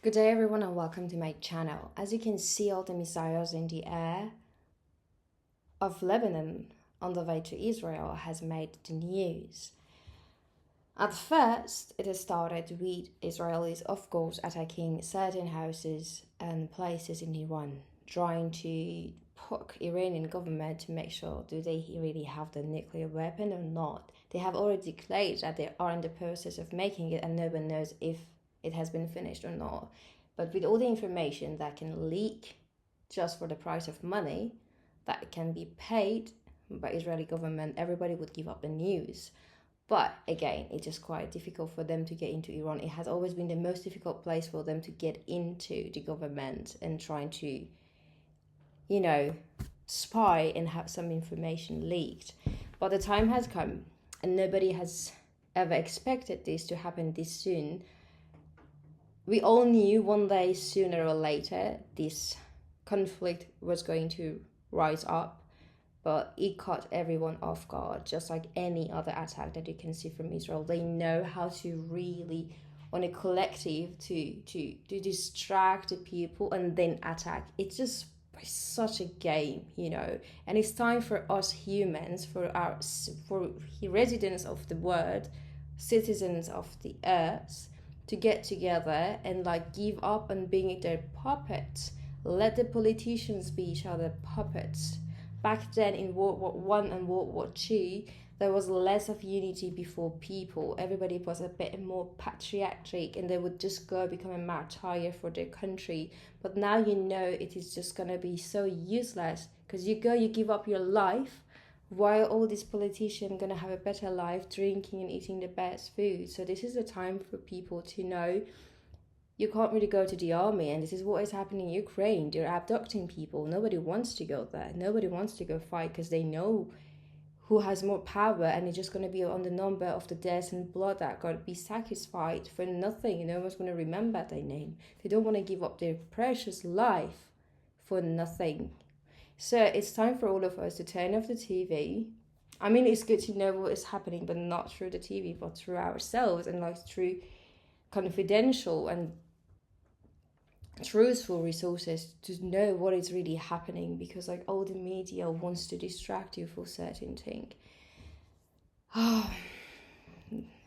Good day everyone and welcome to my channel. As you can see, all the missiles in the air of Lebanon on the way to Israel has made the news. At first, it has started with Israelis, of course, attacking certain houses and places in Iran, trying to poke Iranian government to make sure do they really have the nuclear weapon or not. They have already declared that they are in the process of making it and no one knows if it has been finished or not. But with all the information that can leak just for the price of money that can be paid by Israeli government, everybody would give up the news. But again, it's just quite difficult for them to get into Iran. It has always been the most difficult place for them to get into the government and trying to, spy and have some information leaked. But the time has come, and nobody has ever expected this to happen this soon. We all knew one day, sooner or later, this conflict was going to rise up, but it caught everyone off guard, just like any other attack that you can see from Israel. They know how to really, on a collective, to distract the people and then attack. It's just such a game, and it's time for us humans, for residents of the world, citizens of the earth, to get together and give up on being their puppets. Let the politicians be each other puppets. Back then in World War One and World War Two, there was less of unity before people. Everybody was a bit more patriotic and they would just go become a martyr for their country. But now it is just gonna be so useless because you give up your life while all these politicians gonna have a better life drinking and eating the best food. So this is the time for people to know you can't really go to the army, and this is what is happening in Ukraine. They're abducting people. Nobody wants to go there. Nobody wants to go fight because they know who has more power, and it's just going to be on the number of the deaths and blood that got to be satisfied for nothing. No one's going to remember their name. They don't want to give up their precious life for nothing. So it's time for all of us to turn off the TV. I mean, it's good to know what is happening, but not through the TV, but through ourselves and through confidential and truthful resources to know what is really happening, because all the media wants to distract you for certain thing.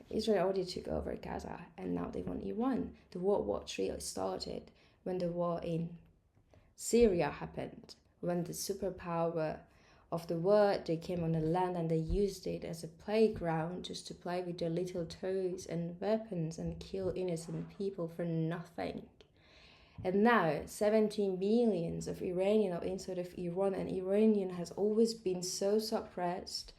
Israel already took over Gaza and now they want Iran. The World War III started when the war in Syria happened, when the superpower of the world, they came on the land and they used it as a playground just to play with their little toys and weapons and kill innocent people for nothing. And now 17 millions of Iranian are inside of Iran, and Iranian has always been so suppressed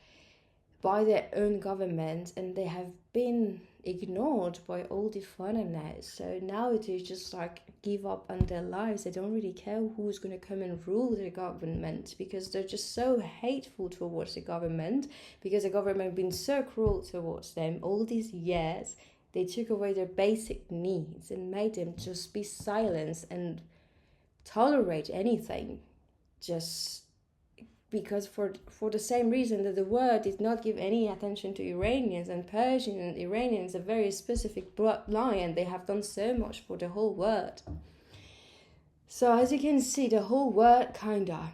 by their own government, and they have been ignored by all the foreigners. So now they just give up on their lives. They don't really care who's going to come and rule the government, because they're just so hateful towards the government, because the government been so cruel towards them all these years. They took away their basic needs and made them just be silenced and tolerate anything, just because for the same reason that the world did not give any attention to Iranians, and Persian and Iranians a very specific bloodline, and they have done so much for the whole world. So as you can see, the whole world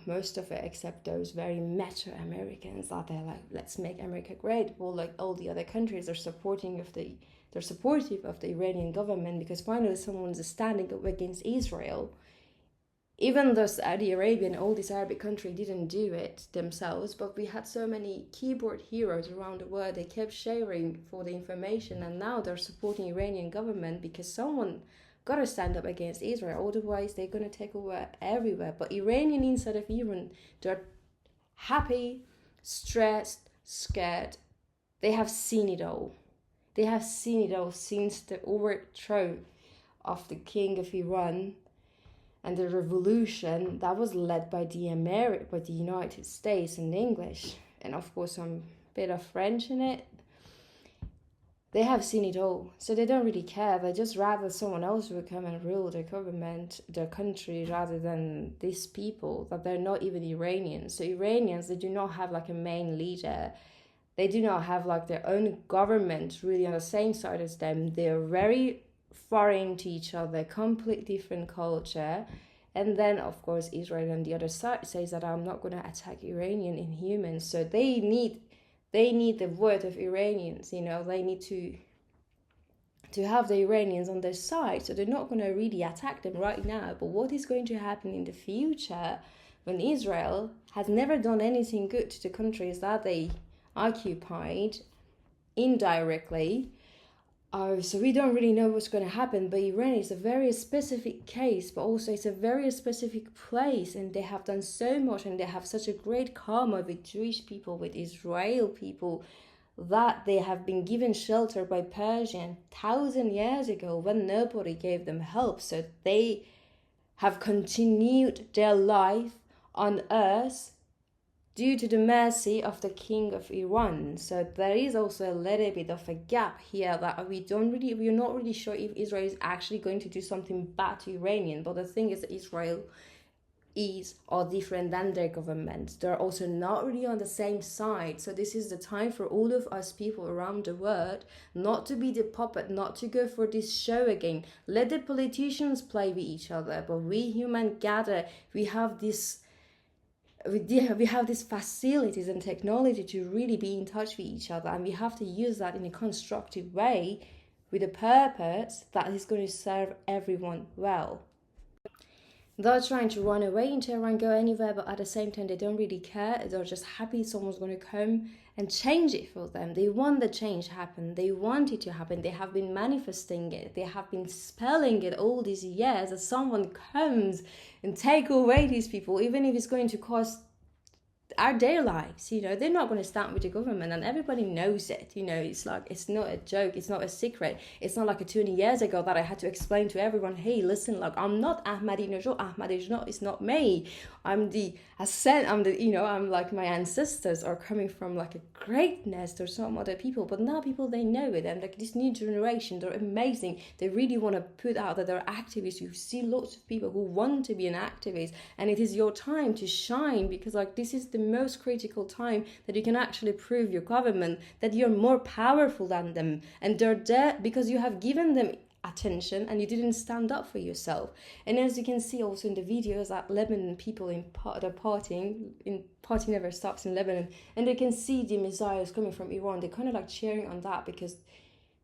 most of it, except those very macho Americans that they're let's make America great. Well, all the other countries are they're supportive of the Iranian government, because finally someone's standing up against Israel. Even though Saudi Arabia and all these Arabic countries didn't do it themselves, but we had so many keyboard heroes around the world. They kept sharing for the information, and now they're supporting Iranian government because someone got to stand up against Israel. Otherwise, they're going to take over everywhere. But Iranian inside of Iran, they're happy, stressed, scared. They have seen it all. They have seen it all since the overthrow of the king of Iran and the revolution that was led by the United States and English, and of course some bit of French in it. They have seen it all, so they don't really care. They just rather someone else will come and rule their government, their country, rather than these people that they're not even Iranians. So Iranians, they do not have a main leader. They do not have their own government really on the same side as them. They're very foreign to each other, complete different culture. And then, of course, Israel on the other side says that I'm not going to attack Iranian inhumans. So they need the word of Iranians. They need to have the Iranians on their side. So they're not going to really attack them right now. But what is going to happen in the future when Israel has never done anything good to the countries that they occupied indirectly? So we don't really know what's going to happen, but Iran is a very specific case, but also it's a very specific place, and they have done so much, and they have such a great karma with Jewish people, with Israel people, that they have been given shelter by Persian 1,000 years ago when nobody gave them help. So they have continued their life on earth due to the mercy of the king of Iran. So there is also a little bit of a gap here that we're not really sure if Israel is actually going to do something bad to Iranian. But the thing is that Israel are different than their government. They're also not really on the same side. So this is the time for all of us people around the world not to be the puppet, not to go for this show again. Let the politicians play with each other, but we humans gather. We have these facilities and technology to really be in touch with each other, and we have to use that in a constructive way with a purpose that is going to serve everyone well. They're trying to run away in Tehran, go anywhere, but at the same time, they don't really care. They're just happy someone's going to come and change it for them. They want the change to happen. They want it to happen. They have been manifesting it. They have been spelling it all these years that someone comes and take away these people, even if it's going to cost their lives. They're not going to stand with the government, and everybody knows it. It's like, it's not a joke, it's not a secret. It's not like 20 years ago that I had to explain to everyone, hey, listen, like, I'm not Ahmadinejad is not me. I'm like, my ancestors are coming from like a greatness or some other people, but now people, they know it. And like this new generation, they're amazing. They really want to put out that they're activists. You see lots of people who want to be an activist, and it is your time to shine, because like this is the most critical time that you can actually prove your government that you're more powerful than them, and they're there because you have given them attention and you didn't stand up for yourself. And as you can see also in the videos, that Lebanon people they're party never stops in Lebanon, and they can see the missiles coming from Iran. They're kind of like cheering on that because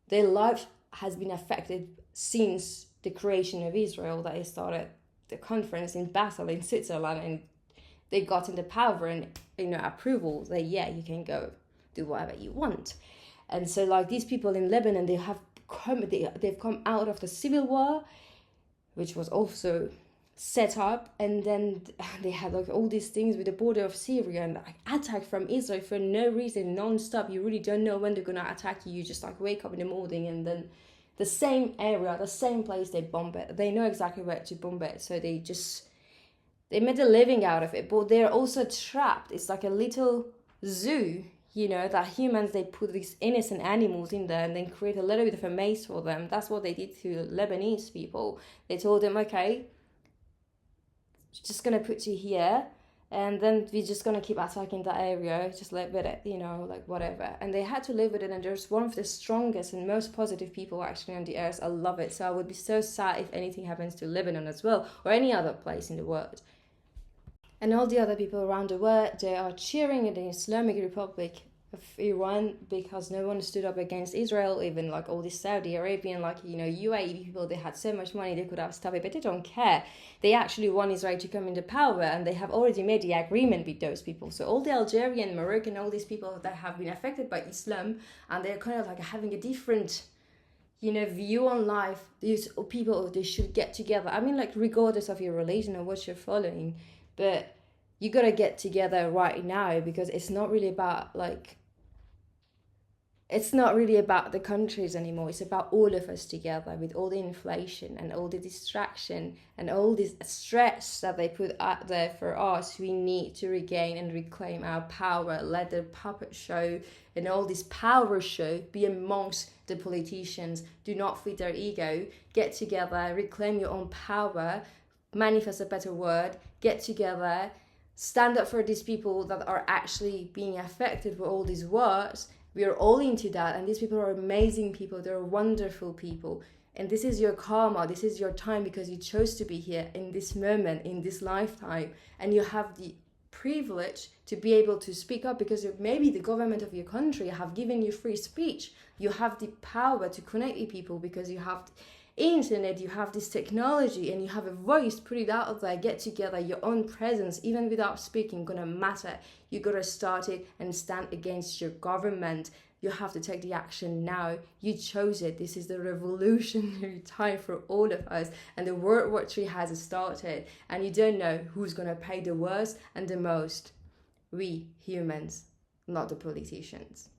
their life has been affected since the creation of Israel, that they started the conference in Basel in Switzerland, and they got into power and approval that you can go do whatever you want. And so like these people in Lebanon, they've come out of the civil war, which was also set up, and then they had like all these things with the border of Syria, and like attack from Israel for no reason, non-stop. You really don't know when they're gonna attack you. You just like wake up in the morning, and then the same area, the same place, they bomb it. They know exactly where to bomb it, so they made a living out of it. But they're also trapped. It's like a little zoo, that humans, they put these innocent animals in there and then create a little bit of a maze for them. That's what they did to Lebanese people. They told them, okay, just gonna put you here, and then we're just gonna keep attacking that area, just live with it, like whatever. And they had to live with it, and there's one of the strongest and most positive people actually on the earth. I love it. So I would be so sad if anything happens to Lebanon as well, or any other place in the world. And all the other people around the world, they are cheering in the Islamic Republic of Iran because no one stood up against Israel. Even like all these Saudi Arabian, UAE people, they had so much money, they could have stopped it, but they don't care. They actually want Israel to come into power, and they have already made the agreement with those people. So all the Algerian, Moroccan, all these people that have been affected by Islam, and they're kind of like having a different view on life. These people, they should get together. I mean, like, regardless of your religion or what you're following, but you gotta get together right now, because it's not really about the countries anymore. It's about all of us together. With all the inflation and all the distraction and all this stress that they put out there for us, we need to regain and reclaim our power. Let the puppet show and all this power show be amongst the politicians. Do not feed their ego. Get together, reclaim your own power, manifest a better word, get together, stand up for these people that are actually being affected by all these wars. We are all into that, and these people are amazing people. They're wonderful people. And this is your karma, this is your time, because you chose to be here in this moment, in this lifetime, and you have the privilege to be able to speak up, because maybe the government of your country have given you free speech. You have the power to connect with people because you have internet, you have this technology, and you have a voice. Put it out there, get together. Your own presence, even without speaking, gonna matter. You gotta start it and stand against your government. You have to take the action now. You chose it. This is the revolutionary time for all of us, and the World War III has started, and you don't know who's gonna pay the worst and the most. We humans, not the politicians.